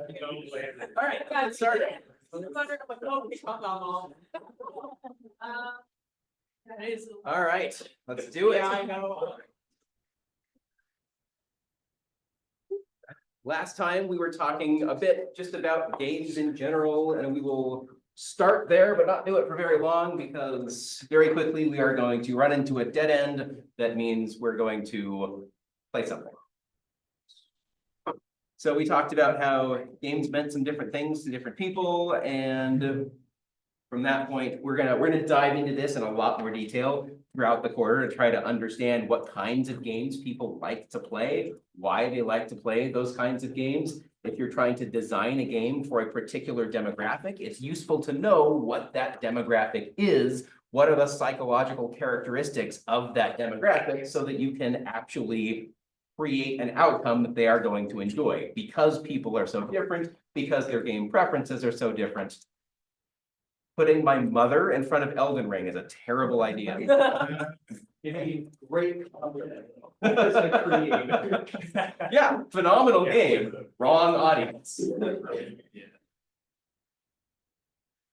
All right, let's start. All right, let's do it. I know. Last time we were talking a bit just about games in general, and we will start there, but not do it for very long because very quickly we are going to run into a dead end. That means we're going to play something. So we talked about how games meant some different things to different people, and from that point, we're gonna dive into this in a lot more detail throughout the quarter to try to understand what kinds of games people like to play, why they like to play those kinds of games. If you're trying to design a game for a particular demographic, it's useful to know what that demographic is. What are the psychological characteristics of that demographic so that you can actually create an outcome that they are going to enjoy. Because people are so different, because their game preferences are so different. Putting my mother in front of Elden Ring is a terrible idea. Great. Yeah, phenomenal game, wrong audience.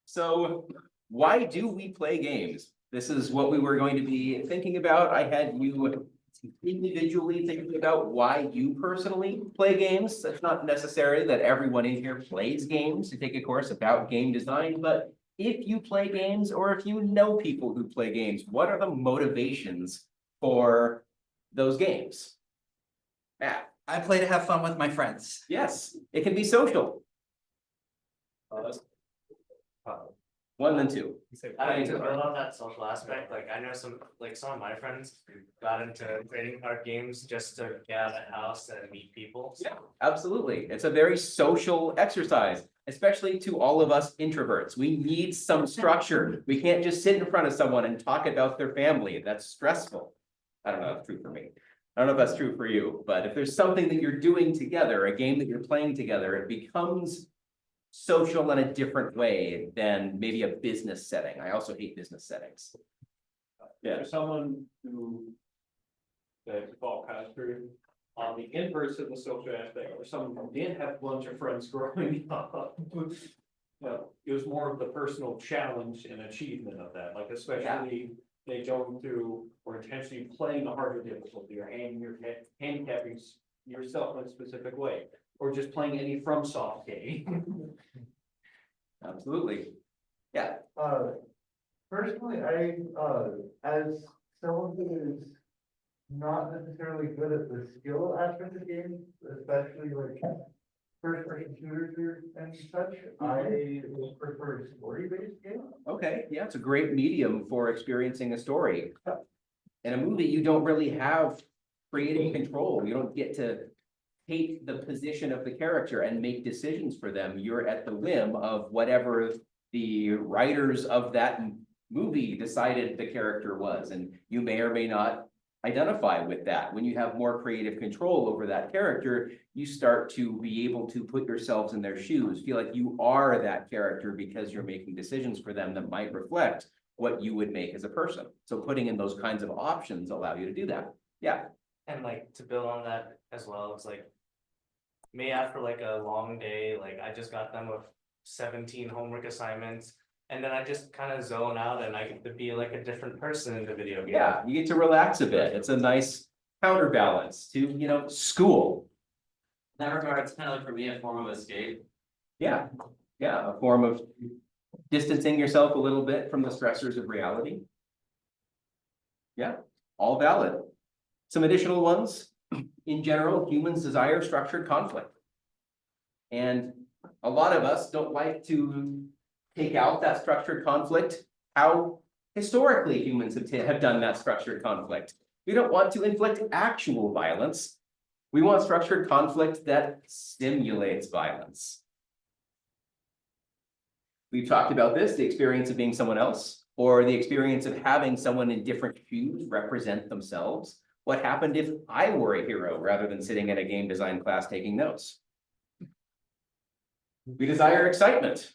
So why do we play games? This is what we were going to be thinking about. I had you individually thinking about why you personally play games. It's not necessary that everyone in here plays games to take a course about game design, but if you play games or if you know people who play games, what are the motivations for those games? Matt. I play to have fun with my friends. Yes, it can be social. One then two. I mean, to build on that social aspect, like I know some of my friends got into trading card games just to get out of the house and meet people. Yeah, absolutely. It's a very social exercise, especially to all of us introverts. We need some structure. We can't just sit in front of someone and talk about their family. That's stressful. I don't know if that's true for me. I don't know if that's true for you, but if there's something that you're doing together, a game that you're playing together, it becomes social in a different way than maybe a business setting. I also hate business settings. Yeah. For someone who, the default costume, on the inverse of the social aspect, or someone who didn't have a bunch of friends growing up. Well, it was more of the personal challenge and achievement of that, like especially they going through or intentionally playing a harder difficulty or handicapping yourself in a specific way. Or just playing any FromSoft game. Absolutely. Yeah. Personally, as someone who is not necessarily good at the skill aspect of games, especially like first-person shooters and such, I prefer story-based games. Okay, yeah, it's a great medium for experiencing a story. In a movie, you don't really have creative control. You don't get to take the position of the character and make decisions for them. You're at the whim of whatever the writers of that movie decided the character was, and you may or may not identify with that. When you have more creative control over that character, you start to be able to put yourselves in their shoes, feel like you are that character because you're making decisions for them that might reflect what you would make as a person. So putting in those kinds of options allow you to do that. Yeah. And like to build on that as well, it's like me after like a long day, like I just got done with 17 homework assignments, and then I just kind of zone out and I get to be like a different person in the video game. Yeah, you get to relax a bit. It's a nice counterbalance to, school. In that regard, it's kind of like for me a form of escape. Yeah, a form of distancing yourself a little bit from the stressors of reality. Yeah, all valid. Some additional ones. In general, humans desire structured conflict. And a lot of us don't like to take out that structured conflict, how historically humans have done that structured conflict. We don't want to inflict actual violence. We want structured conflict that stimulates violence. We've talked about this, the experience of being someone else, or the experience of having someone in different shoes represent themselves. What happened if I were a hero rather than sitting in a game design class taking notes? We desire excitement.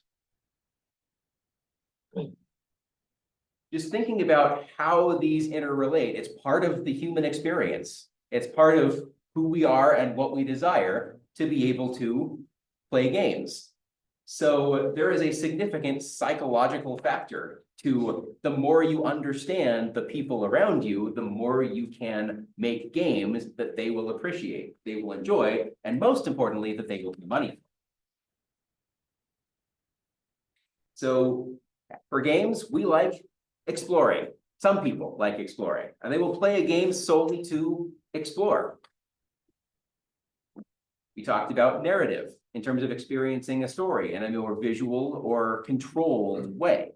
Just thinking about how these interrelate, it's part of the human experience. It's part of who we are and what we desire to be able to play games. So there is a significant psychological factor to the more you understand the people around you, the more you can make games that they will appreciate, they will enjoy, and most importantly, that they will pay money for. So for games, we like exploring. Some people like exploring, and they will play a game solely to explore. We talked about narrative in terms of experiencing a story in a more visual or controlled way.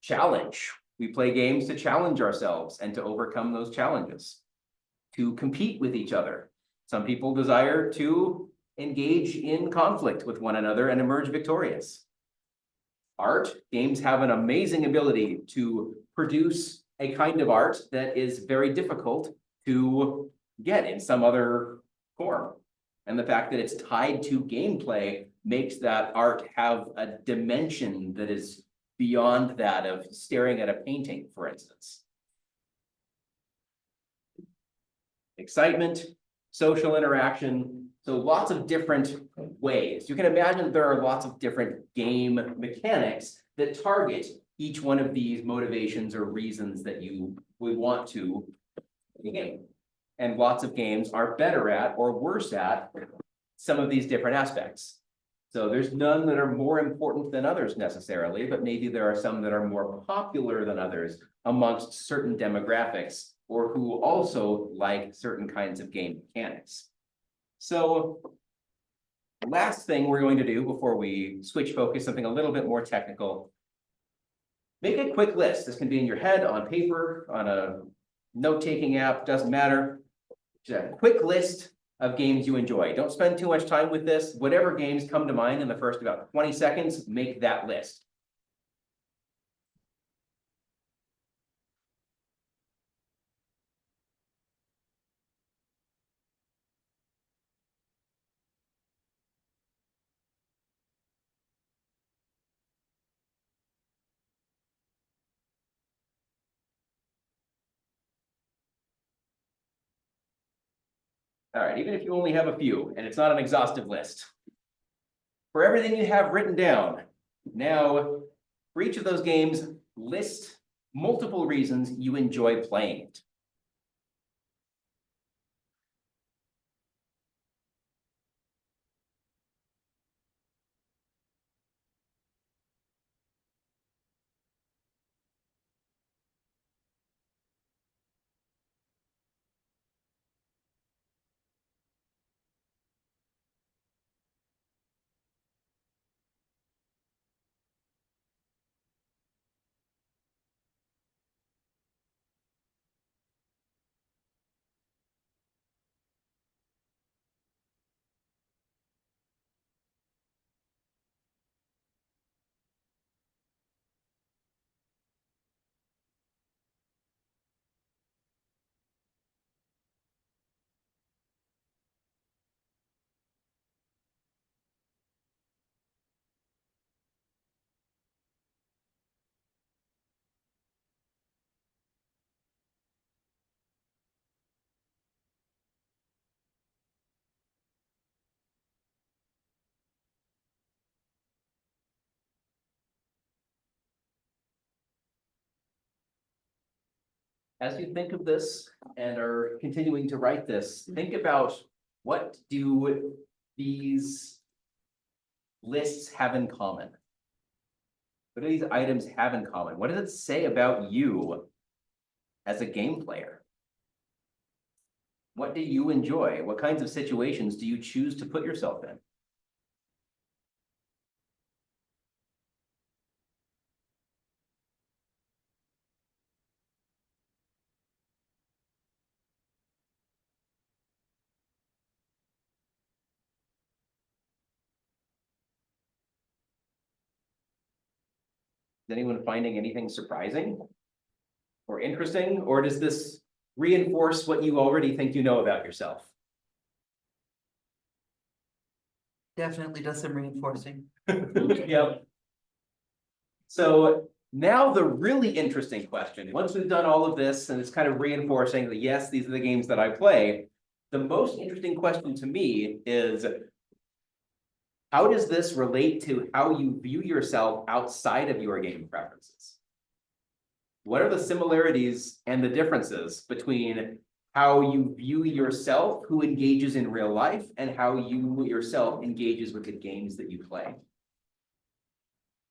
Challenge. We play games to challenge ourselves and to overcome those challenges. To compete with each other. Some people desire to engage in conflict with one another and emerge victorious. Art. Games have an amazing ability to produce a kind of art that is very difficult to get in some other form. And the fact that it's tied to gameplay makes that art have a dimension that is beyond that of staring at a painting, for instance. Excitement, social interaction, so lots of different ways. You can imagine there are lots of different game mechanics that target each one of these motivations or reasons that you would want to play a game. And lots of games are better at or worse at some of these different aspects. So there's none that are more important than others necessarily, but maybe there are some that are more popular than others amongst certain demographics or who also like certain kinds of game mechanics. So the last thing we're going to do before we switch focus, something a little bit more technical. Make a quick list. This can be in your head, on paper, on a note-taking app, doesn't matter. Just a quick list of games you enjoy. Don't spend too much time with this. Whatever games come to mind in the first about 20 seconds, make that list. All right, even if you only have a few, and it's not an exhaustive list. For everything you have written down, now, for each of those games, list multiple reasons you enjoy playing it. As you think of this and are continuing to write this, think about what do these lists have in common? What do these items have in common? What does it say about you as a game player? What do you enjoy? What kinds of situations do you choose to put yourself in? Is anyone finding anything surprising or interesting, or does this reinforce what you already think you know about yourself? Definitely does some reinforcing. Yep. So now the really interesting question, once we've done all of this and it's kind of reinforcing that, yes, these are the games that I play, the most interesting question to me is, how does this relate to how you view yourself outside of your game preferences? What are the similarities and the differences between how you view yourself, who engages in real life, and how you yourself engages with the games that you play?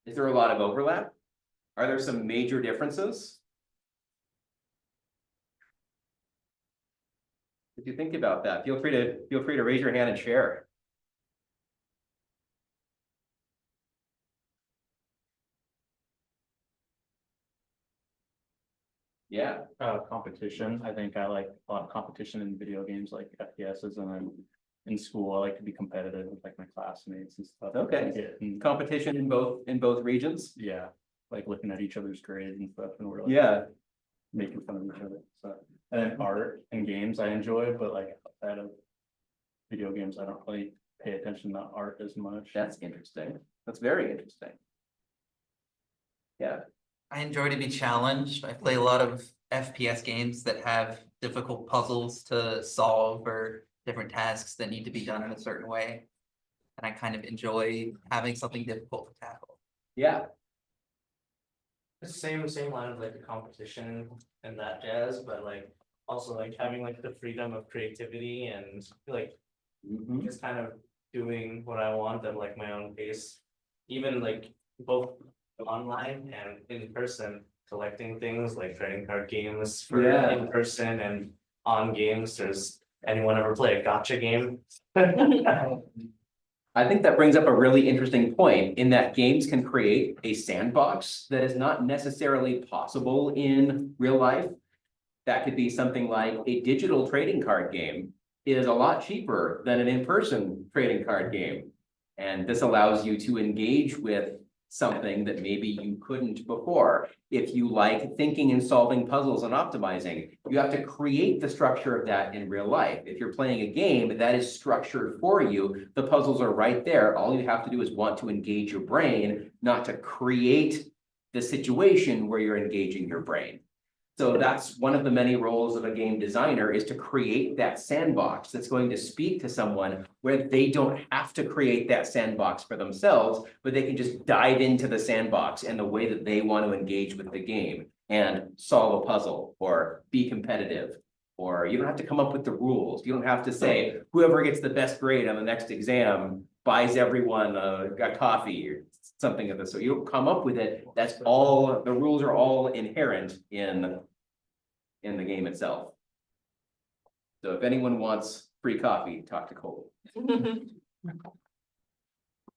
Is there a lot of overlap? Are there some major differences? If you think about that, feel free to raise your hand and share. Yeah, Competition. I think I like a lot of competition in video games like FPSs, and then in school, I like to be competitive with like my classmates and stuff. Okay. And, competition in both regions. yeah, like looking at each other's grades and stuff, and we're like Yeah, making fun of each other. So, and then art and games I enjoy, but like outside of video games, I don't really pay attention to art as much. that's interesting. That's very interesting. Yeah, I enjoy to be challenged. I play a lot of FPS games that have difficult puzzles to solve or different tasks that need to be done in a certain way. And I kind of enjoy having something difficult to tackle. yeah, Same line of like the competition and that jazz, but like also like having like the freedom of creativity and like mhm, just kind of doing what I want at like my own pace. Even like both online and in person, collecting things like trading card games for Yeah. in person and on games. Does anyone ever play a gotcha game? I think that brings up a really interesting point in that games can create a sandbox that is not necessarily possible in real life. That could be something like a digital trading card game is a lot cheaper than an in-person trading card game. And this allows you to engage with something that maybe you couldn't before. If you like thinking and solving puzzles and optimizing, you have to create the structure of that in real life. If you're playing a game that is structured for you, the puzzles are right there. All you have to do is want to engage your brain, not to create the situation where you're engaging your brain. So that's one of the many roles of a game designer, is to create that sandbox that's going to speak to someone where they don't have to create that sandbox for themselves, but they can just dive into the sandbox and the way that they want to engage with the game and solve a puzzle or be competitive. Or you don't have to come up with the rules. You don't have to say whoever gets the best grade on the next exam buys everyone a coffee or something of this. So you don't come up with it. That's all, the rules are all inherent in the game itself. So if anyone wants free coffee, talk to Cole.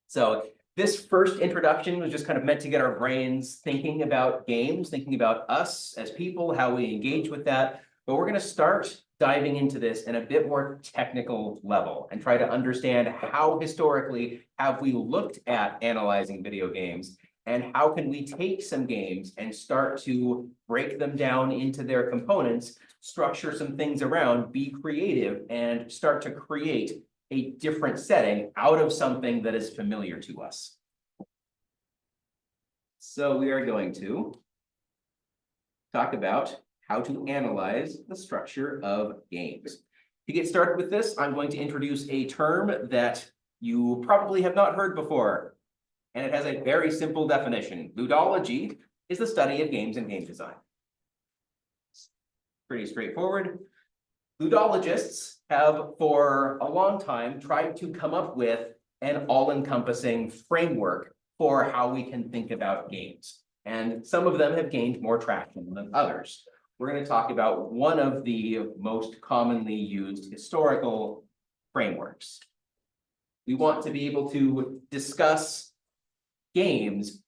So this first introduction was just kind of meant to get our brains thinking about games, thinking about us as people, how we engage with that. But we're going to start diving into this in a bit more technical level and try to understand how historically have we looked at analyzing video games, and how can we take some games and start to break them down into their components, structure some things around, be creative, and start to create a different setting out of something that is familiar to us. So we are going to talk about how to analyze the structure of games. To get started with this, I'm going to introduce a term that you probably have not heard before, and it has a very simple definition. Ludology is the study of games and game design. Pretty straightforward. Ludologists have for a long time tried to come up with an all-encompassing framework for how we can think about games. And some of them have gained more traction than others. We're going to talk about one of the most commonly used historical frameworks. We want to be able to discuss games,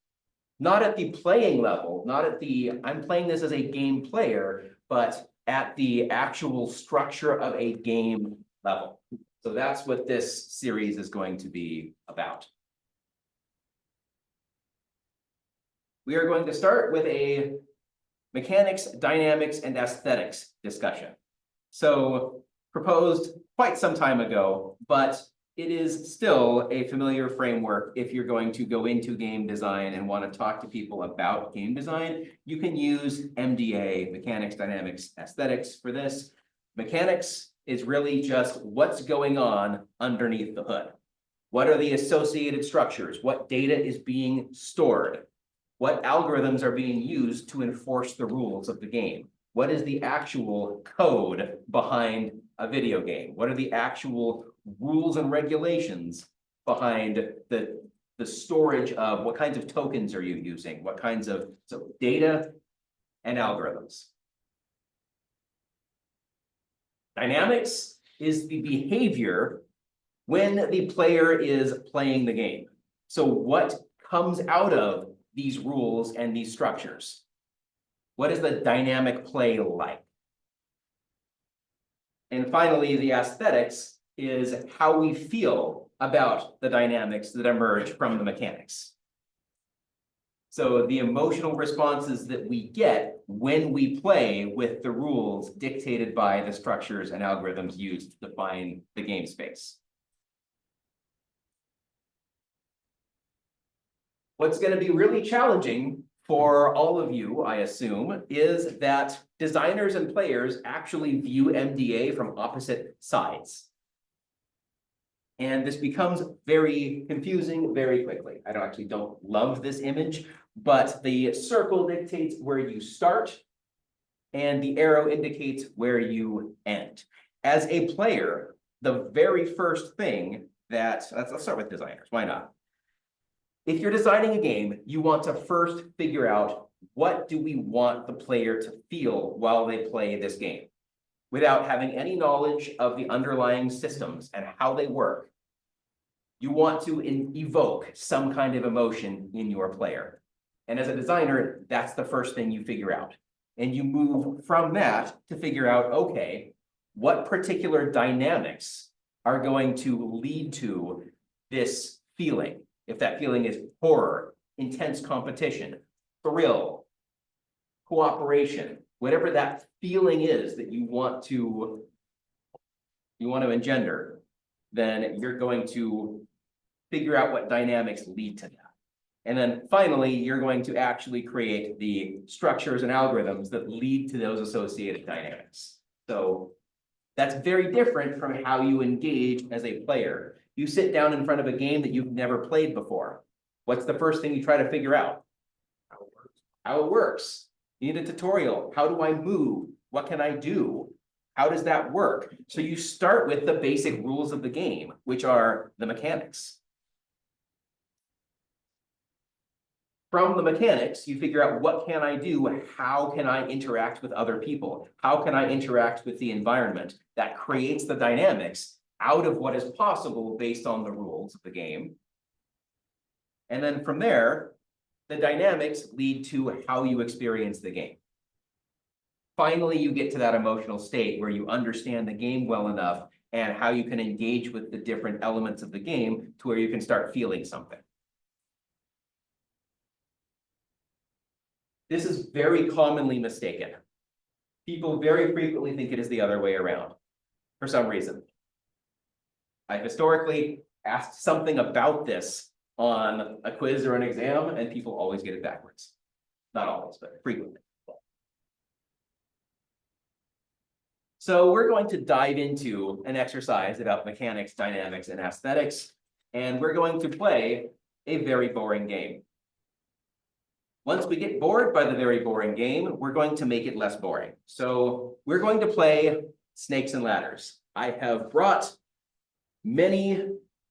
not at the playing level, not at the, I'm playing this as a game player, but at the actual structure of a game level. So that's what this series is going to be about. We are going to start with a mechanics, dynamics, and aesthetics discussion. So proposed quite some time ago, but it is still a familiar framework. If you're going to go into game design and want to talk to people about game design, you can use MDA, mechanics, dynamics, aesthetics, for this. Mechanics is really just what's going on underneath the hood. What are the associated structures? What data is being stored? What algorithms are being used to enforce the rules of the game? What is the actual code behind a video game? What are the actual rules and regulations behind the storage of what kinds of tokens are you using? What kinds of, so data and algorithms. Dynamics is the behavior when the player is playing the game. So what comes out of these rules and these structures? What is the dynamic play like? And finally, the aesthetics is how we feel about the dynamics that emerge from the mechanics. So the emotional responses that we get when we play with the rules dictated by the structures and algorithms used to define the game space. What's going to be really challenging for all of you, I assume, is that designers and players actually view MDA from opposite sides. And this becomes very confusing very quickly. I don't love this image, but the circle dictates where you start and the arrow indicates where you end. As a player, the very first thing that, let's start with designers, why not? If you're designing a game, you want to first figure out what do we want the player to feel while they play this game, without having any knowledge of the underlying systems and how they work. You want to evoke some kind of emotion in your player. And as a designer, that's the first thing you figure out. And you move from that to figure out, okay, what particular dynamics are going to lead to this feeling? If that feeling is horror, intense competition, thrill, cooperation, whatever that feeling is that you want to engender, then you're going to figure out what dynamics lead to that. And then finally, you're going to actually create the structures and algorithms that lead to those associated dynamics. So that's very different from how you engage as a player. You sit down in front of a game that you've never played before. What's the first thing you try to figure out? How it works. You need a tutorial. How do I move? What can I do? How does that work? So you start with the basic rules of the game, which are the mechanics. From the mechanics, you figure out what can I do? How can I interact with other people? How can I interact with the environment? That creates the dynamics out of what is possible based on the rules of the game. And then from there, the dynamics lead to how you experience the game. Finally, you get to that emotional state where you understand the game well enough and how you can engage with the different elements of the game to where you can start feeling something. This is very commonly mistaken. People very frequently think it is the other way around for some reason. I've historically asked something about this on a quiz or an exam, and people always get it backwards. Not always, but frequently. So we're going to dive into an exercise about mechanics, dynamics, and aesthetics, and we're going to play a very boring game. Once we get bored by the very boring game, we're going to make it less boring. So we're going to play snakes and ladders. I have brought many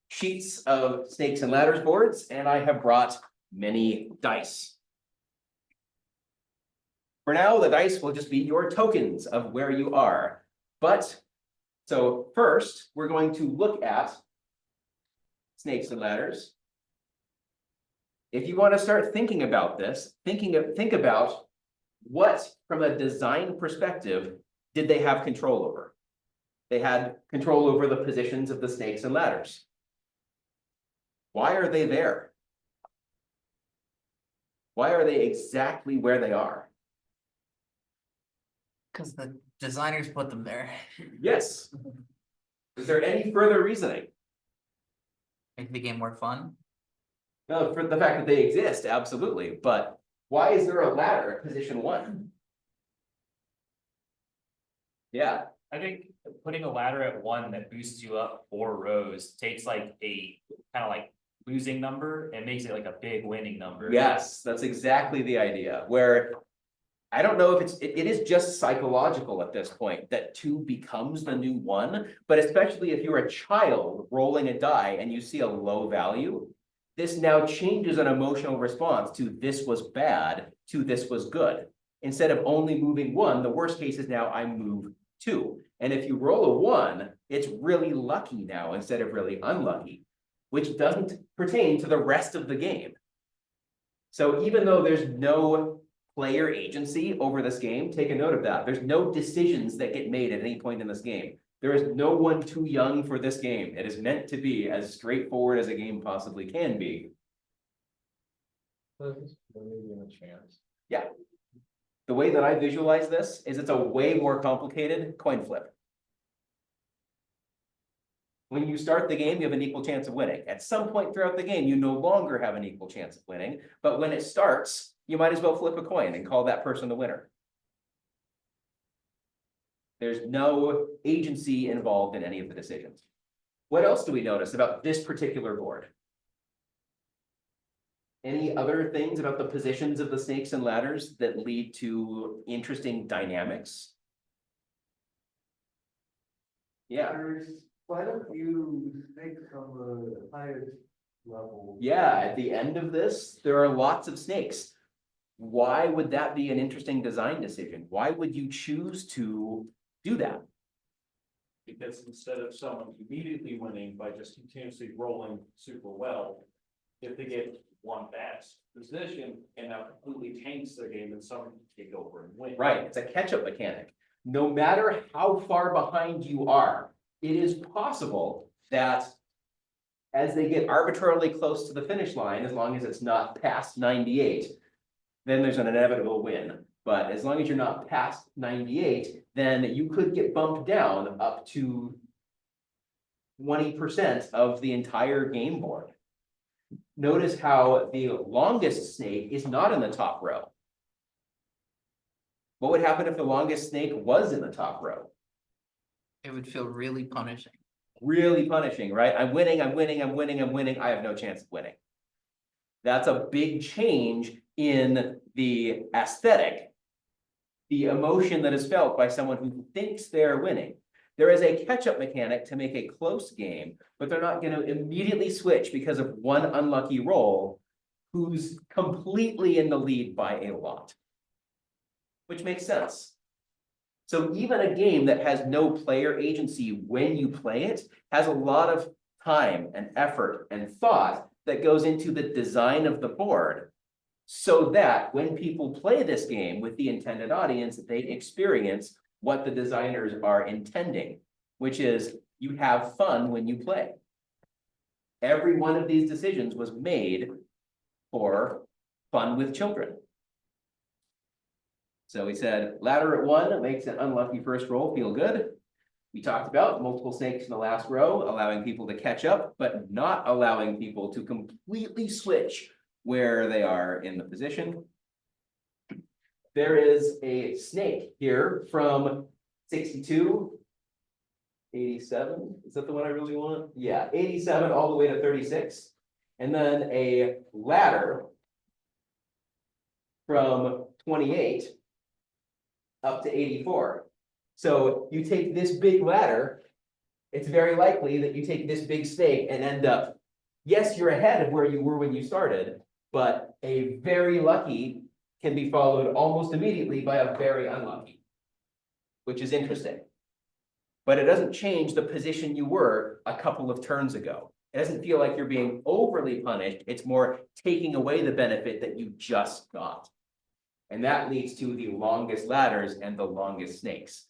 sheets of snakes and ladders boards, and I have brought many dice. For now, the dice will just be your tokens of where you are. But, so first, we're going to look at snakes and ladders. If you want to start thinking about this, think about what, from a design perspective, did they have control over? They had control over the positions of the snakes and ladders. Why are they there? Why are they exactly where they are? Because the designers put them there. Yes. Is there any further reasoning? Make the game more fun. No, for the fact that they exist, absolutely. But why is there a ladder at position 1? Yeah. I think putting a ladder at 1 that boosts you up 4 rows takes like a kind of like losing number and makes it like a big winning number. Yes, that's exactly the idea, where I don't know if it is just psychological at this point that 2 becomes the new 1, but especially if you're a child rolling a die and you see a low value, this now changes an emotional response to this was bad to this was good. Instead of only moving 1, the worst case is now I move 2. And if you roll a 1, it's really lucky now instead of really unlucky, which doesn't pertain to the rest of the game. So even though there's no player agency over this game, take a note of that. There's no decisions that get made at any point in this game. There is no one too young for this game. It is meant to be as straightforward as a game possibly can be. Yeah. The way that I visualize this is it's a way more complicated coin flip. When you start the game, you have an equal chance of winning. At some point throughout the game, you no longer have an equal chance of winning, but when it starts, you might as well flip a coin and call that person the winner. There's no agency involved in any of the decisions. What else do we notice about this particular board? Any other things about the positions of the snakes and ladders that lead to interesting dynamics? Yeah. There's quite a few snakes on the highest level. Yeah, at the end of this, there are lots of snakes. Why would that be an interesting design decision? Why would you choose to do that? Because instead of someone immediately winning by just continuously rolling super well, if they get one bad position and now completely tanks their game, and someone can take over and win. Right, it's a catch-up mechanic. No matter how far behind you are, it is possible that as they get arbitrarily close to the finish line, as long as it's not past 98, then there's an inevitable win. But as long as you're not past 98, then you could get bumped down up to 20% of the entire game board. Notice how the longest snake is not in the top row. What would happen if the longest snake was in the top row? It would feel really punishing. Really punishing, right? I'm winning, I'm winning, I'm winning, I'm winning. I have no chance of winning. That's a big change in the aesthetic, the emotion that is felt by someone who thinks they're winning. There is a catch-up mechanic to make a close game, but they're not going to immediately switch because of one unlucky roll who's completely in the lead by a lot, which makes sense. So even a game that has no player agency when you play it has a lot of time and effort and thought that goes into the design of the board, so that when people play this game with the intended audience, they experience what the designers are intending, which is you have fun when you play. Every one of these decisions was made for fun with children. So we said ladder at 1 makes an unlucky first roll feel good. We talked about multiple snakes in the last row, allowing people to catch up, but not allowing people to completely switch where they are in the position. There is a snake here from 62, 87. Is that the one I really want? Yeah, 87 all the way to 36. And then a ladder from 28 up to 84. So you take this big ladder, it's very likely that you take this big snake and end up, yes, you're ahead of where you were when you started, but a very lucky can be followed almost immediately by a very unlucky, which is interesting. But it doesn't change the position you were a couple of turns ago. It doesn't feel like you're being overly punished. It's more taking away the benefit that you just got. And that leads to the longest ladders and the longest snakes.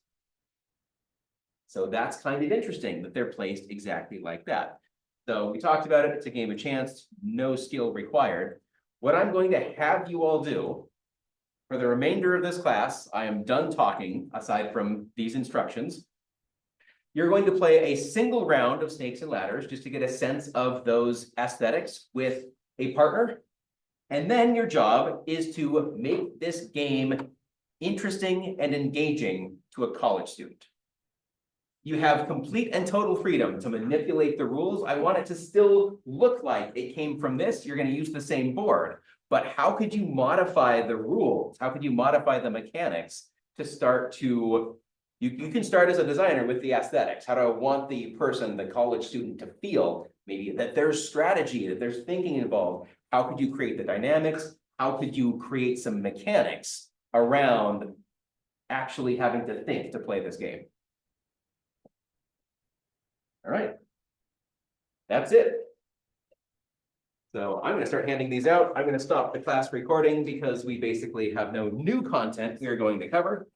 So that's kind of interesting that they're placed exactly like that. So we talked about it. It's a game of chance, no skill required. What I'm going to have you all do for the remainder of this class, I am done talking aside from these instructions. You're going to play a single round of snakes and ladders just to get a sense of those aesthetics with a partner. And then your job is to make this game interesting and engaging to a college student. you have complete and total freedom to manipulate the rules. I want it to still look like it came from this. You're gonna use the same board. But how could you modify the rules? How could you modify the mechanics to start to, you can start as a designer with the aesthetics. How do I want the person, the college student to feel? Maybe that there's strategy, that there's thinking involved. How could you create the dynamics? How could you create some mechanics around actually having to think to play this game? All right. That's it. So I'm gonna start handing these out. I'm gonna stop the class recording because we basically have no new content we are going to cover.